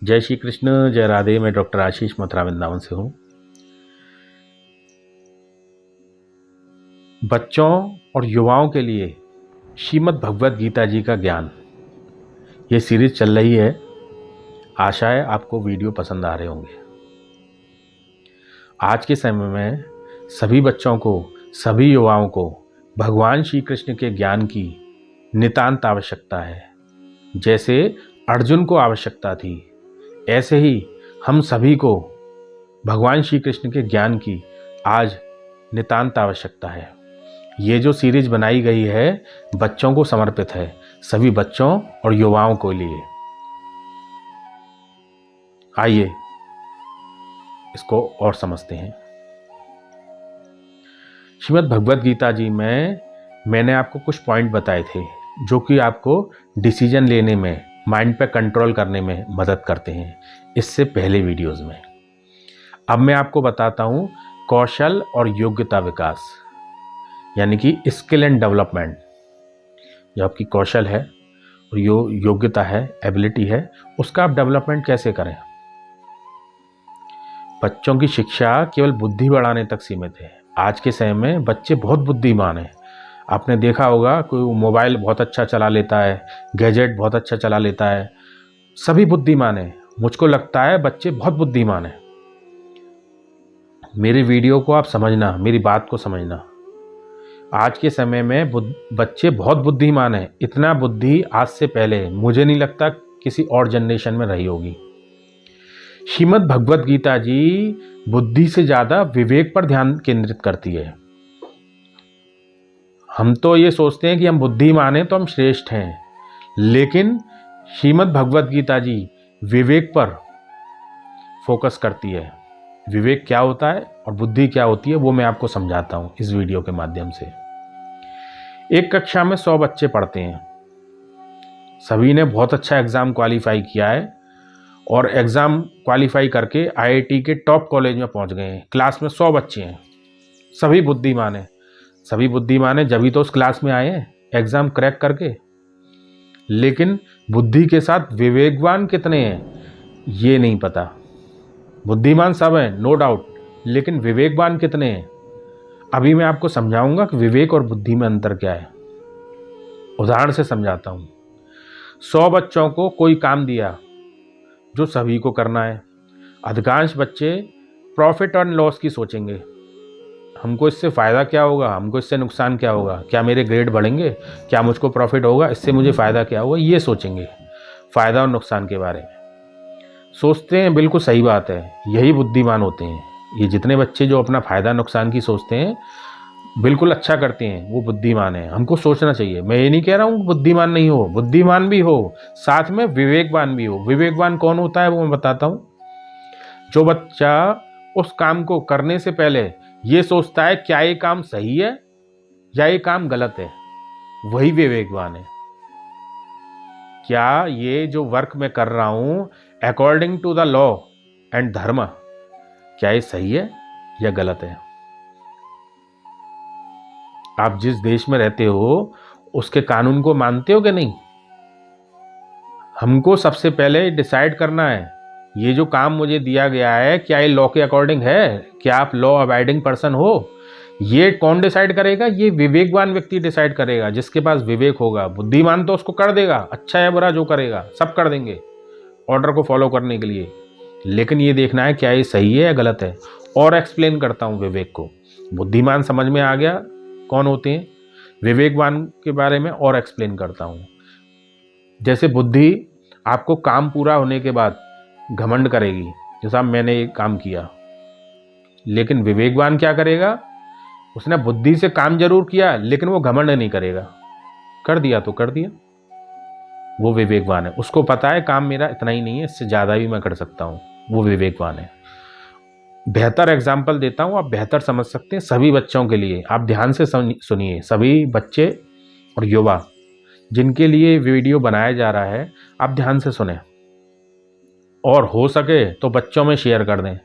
जय श्री कृष्ण, जय राधे। मैं डॉक्टर आशीष मथुरा वृंदावन से हूँ। बच्चों और युवाओं के लिए श्रीमद् भगवत गीता जी का ज्ञान, ये सीरीज चल रही है। आशा है आपको वीडियो पसंद आ रहे होंगे। आज के समय में सभी बच्चों को, सभी युवाओं को भगवान श्री कृष्ण के ज्ञान की नितांत आवश्यकता है। जैसे अर्जुन को आवश्यकता थी, ऐसे ही हम सभी को भगवान श्री कृष्ण के ज्ञान की आज नितांत आवश्यकता है। ये जो सीरीज बनाई गई है बच्चों को समर्पित है, सभी बच्चों और युवाओं के लिए। आइए इसको और समझते हैं। श्रीमद् भगवत गीता जी में मैंने आपको कुछ पॉइंट बताए थे जो कि आपको डिसीजन लेने में, माइंड पे कंट्रोल करने में मदद करते हैं इससे पहले वीडियोस में। अब मैं आपको बताता हूँ कौशल और योग्यता विकास, यानी कि स्किल एंड डेवलपमेंट। जो आपकी कौशल है और योग्यता है, एबिलिटी है, उसका आप डेवलपमेंट कैसे करें। बच्चों की शिक्षा केवल बुद्धि बढ़ाने तक सीमित है। आज के समय में बच्चे बहुत बुद्धिमान हैं। आपने देखा होगा, कोई मोबाइल बहुत अच्छा चला लेता है, गैजेट बहुत अच्छा चला लेता है, सभी बुद्धिमान हैं। मुझको लगता है बच्चे बहुत बुद्धिमान हैं। मेरे वीडियो को आप समझना, मेरी बात को समझना। आज के समय में बच्चे बहुत बुद्धिमान हैं। इतना बुद्धि आज से पहले मुझे नहीं लगता किसी और जनरेशन में रही होगी। श्रीमद् भगवत गीता जी बुद्धि से ज़्यादा विवेक पर ध्यान केंद्रित करती है। हम तो ये सोचते हैं कि हम बुद्धिमान हैं तो हम श्रेष्ठ हैं, लेकिन श्रीमद् भगवत गीता जी विवेक पर फोकस करती है। विवेक क्या होता है और बुद्धि क्या होती है वो मैं आपको समझाता हूँ इस वीडियो के माध्यम से। एक कक्षा में 100 बच्चे पढ़ते हैं। सभी ने बहुत अच्छा एग्ज़ाम क्वालिफाई किया है और एग्ज़ाम क्वालिफाई करके आईआईटी के टॉप कॉलेज में पहुंच गए हैं। क्लास में 100 बच्चे हैं, सभी बुद्धिमान हैं। सभी बुद्धिमान हैं जभी तो उस क्लास में आए हैं एग्ज़ाम क्रैक करके। लेकिन बुद्धि के साथ विवेकवान कितने हैं ये नहीं पता। बुद्धिमान सब हैं, नो डाउट, लेकिन विवेकवान कितने हैं अभी मैं आपको समझाऊंगा कि विवेक और बुद्धि में अंतर क्या है। उदाहरण से समझाता हूँ। 100 बच्चों को कोई काम दिया जो सभी को करना है। अधिकांश बच्चे प्रॉफिट और लॉस की सोचेंगे। हमको इससे फ़ायदा क्या होगा, हमको इससे नुकसान क्या होगा, क्या मेरे ग्रेड बढ़ेंगे, क्या मुझको प्रॉफिट होगा, इससे मुझे फ़ायदा क्या होगा, ये सोचेंगे। फ़ायदा और नुकसान के बारे में सोचते हैं। बिल्कुल सही बात है, यही बुद्धिमान होते हैं। ये जितने बच्चे जो अपना फ़ायदा नुकसान की सोचते हैं, बिल्कुल अच्छा करते हैं, वो बुद्धिमान है। हमको सोचना चाहिए। मैं ये नहीं कह रहा हूँ बुद्धिमान नहीं हो, बुद्धिमान भी हो, साथ में विवेकवान भी हो। विवेकवान कौन होता है वो मैं बताता हूँ। जो बच्चा उस काम को करने से पहले ये सोचता है क्या ये काम सही है या ये काम गलत है, वही विवेकवान है। क्या ये जो वर्क मैं कर रहा हूँ according to the law and dharma, क्या ये सही है या गलत है। आप जिस देश में रहते हो उसके कानून को मानते हो कि नहीं। हमको सबसे पहले डिसाइड करना है ये जो काम मुझे दिया गया है क्या ये लॉ के अकॉर्डिंग है, क्या आप लॉ अबाइडिंग पर्सन हो। ये कौन डिसाइड करेगा, ये विवेकवान व्यक्ति डिसाइड करेगा, जिसके पास विवेक होगा। बुद्धिमान तो उसको कर देगा, अच्छा या बुरा जो करेगा सब कर देंगे ऑर्डर को फॉलो करने के लिए, लेकिन ये देखना है क्या ये सही है या गलत है। और एक्सप्लेन करता हूँ विवेक को। बुद्धिमान समझ में आ गया कौन होते हैं, विवेकवान के बारे में और एक्सप्लेन करता हूँ। जैसे बुद्धि आपको काम पूरा होने के बाद घमंड करेगी, जैसा मैंने ये काम किया, लेकिन विवेकवान क्या करेगा, उसने बुद्धि से काम जरूर किया लेकिन वो घमंड नहीं करेगा। कर दिया तो कर दिया, वो विवेकवान है। उसको पता है काम मेरा इतना ही नहीं है, इससे ज़्यादा भी मैं कर सकता हूँ, वो विवेकवान है। बेहतर एग्जाम्पल देता हूँ, आप बेहतर समझ सकते हैं सभी बच्चों के लिए। आप ध्यान से सुनिए, सभी बच्चे और युवा जिनके लिए वीडियो बनाया जा रहा है, आप ध्यान से सुने और हो सके तो बच्चों में शेयर कर दें,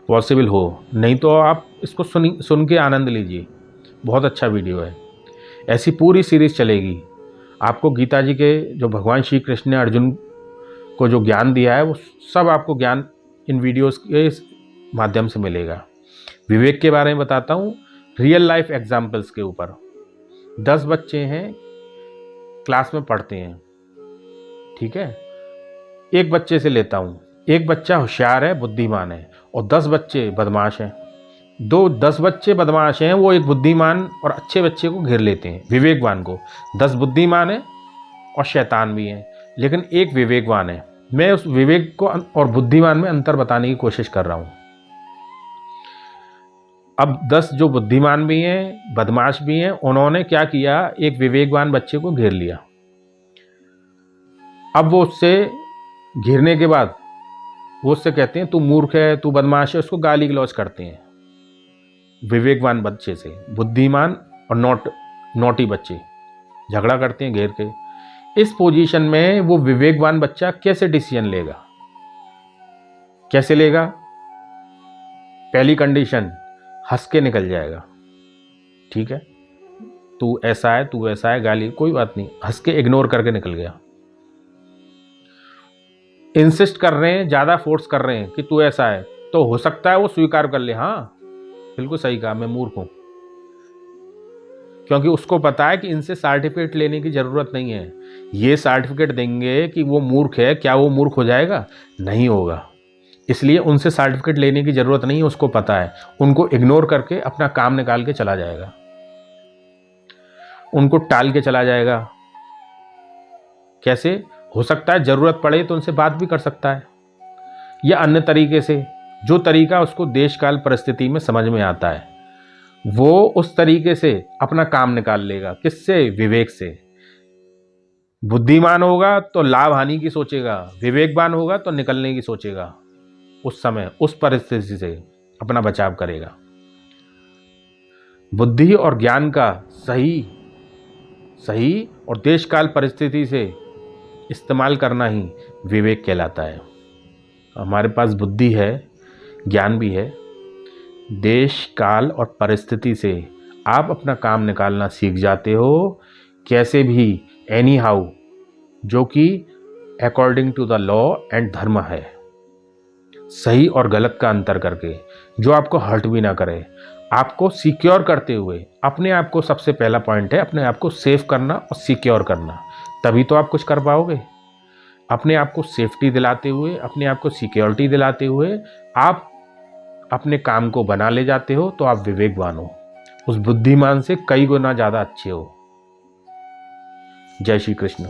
पॉसिबल हो, नहीं तो आप इसको सुन के आनंद लीजिए। बहुत अच्छा वीडियो है। ऐसी पूरी सीरीज चलेगी। आपको गीता जी के जो भगवान श्री कृष्ण ने अर्जुन को जो ज्ञान दिया है वो सब आपको ज्ञान इन वीडियोस के माध्यम से मिलेगा। विवेक के बारे में बताता हूँ रियल लाइफ एग्जाम्पल्स के ऊपर। 10 बच्चे हैं, क्लास में पढ़ते हैं, ठीक है। एक बच्चे से लेता हूँ, एक बच्चा होशियार है, बुद्धिमान है, और 10 बच्चे बदमाश हैं। 10 बच्चे बदमाश हैं, वो एक बुद्धिमान और अच्छे बच्चे को घेर लेते हैं, विवेकवान को। 10 बुद्धिमान है और शैतान भी हैं, लेकिन एक विवेकवान है। मैं उस विवेक को और बुद्धिमान में अंतर बताने की कोशिश कर रहा हूँ। अब 10 जो बुद्धिमान भी हैं, बदमाश भी हैं, उन्होंने क्या किया, एक विवेकवान बच्चे को घेर लिया। अब वो उससे घेरने के बाद वो उससे कहते हैं तू मूर्ख है, तू बदमाश है, उसको गाली गलौज करते हैं। विवेकवान बच्चे से बुद्धिमान और नोटी बच्चे झगड़ा करते हैं घेर के। इस पोजीशन में वो विवेकवान बच्चा कैसे डिसीजन लेगा, कैसे लेगा? पहली कंडीशन, हंस के निकल जाएगा, ठीक है, तू ऐसा है, तू वैसा है, गाली कोई बात नहीं, हंस के इग्नोर करके निकल गया। इंसिस्ट कर रहे हैं, ज़्यादा फोर्स कर रहे हैं कि तू ऐसा है, तो हो सकता है वो स्वीकार कर ले, हाँ बिल्कुल सही कहा, मैं मूर्ख हूं, क्योंकि उसको पता है कि इनसे सर्टिफिकेट लेने की ज़रूरत नहीं है। ये सर्टिफिकेट देंगे कि वो मूर्ख है, क्या वो मूर्ख हो जाएगा? नहीं होगा। इसलिए उनसे सर्टिफिकेट लेने की ज़रूरत नहीं है, उसको पता है। उनको इग्नोर करके अपना काम निकाल के चला जाएगा, उनको टाल के चला जाएगा। कैसे? हो सकता है ज़रूरत पड़े तो उनसे बात भी कर सकता है, या अन्य तरीके से, जो तरीका उसको देश काल परिस्थिति में समझ में आता है, वो उस तरीके से अपना काम निकाल लेगा। किससे? विवेक से। बुद्धिमान होगा तो लाभ हानि की सोचेगा, विवेकवान होगा तो निकलने की सोचेगा, उस समय उस परिस्थिति से अपना बचाव करेगा। बुद्धि और ज्ञान का सही और देश काल परिस्थिति से इस्तेमाल करना ही विवेक कहलाता है। हमारे पास बुद्धि है, ज्ञान भी है, देश काल और परिस्थिति से आप अपना काम निकालना सीख जाते हो, कैसे भी, एनी हाउ, जो कि according to the law and dharma है, सही और गलत का अंतर करके, जो आपको हर्ट भी ना करे, आपको सिक्योर करते हुए। अपने आप को सबसे पहला पॉइंट है, अपने आप को सेफ करना और सिक्योर करना, तभी तो आप कुछ कर पाओगे। अपने आप को सेफ्टी दिलाते हुए, अपने आप को सिक्योरिटी दिलाते हुए आप अपने काम को बना ले जाते हो, तो आप विवेकवान हो, उस बुद्धिमान से कई गुना ज़्यादा अच्छे हो। जय श्री कृष्ण।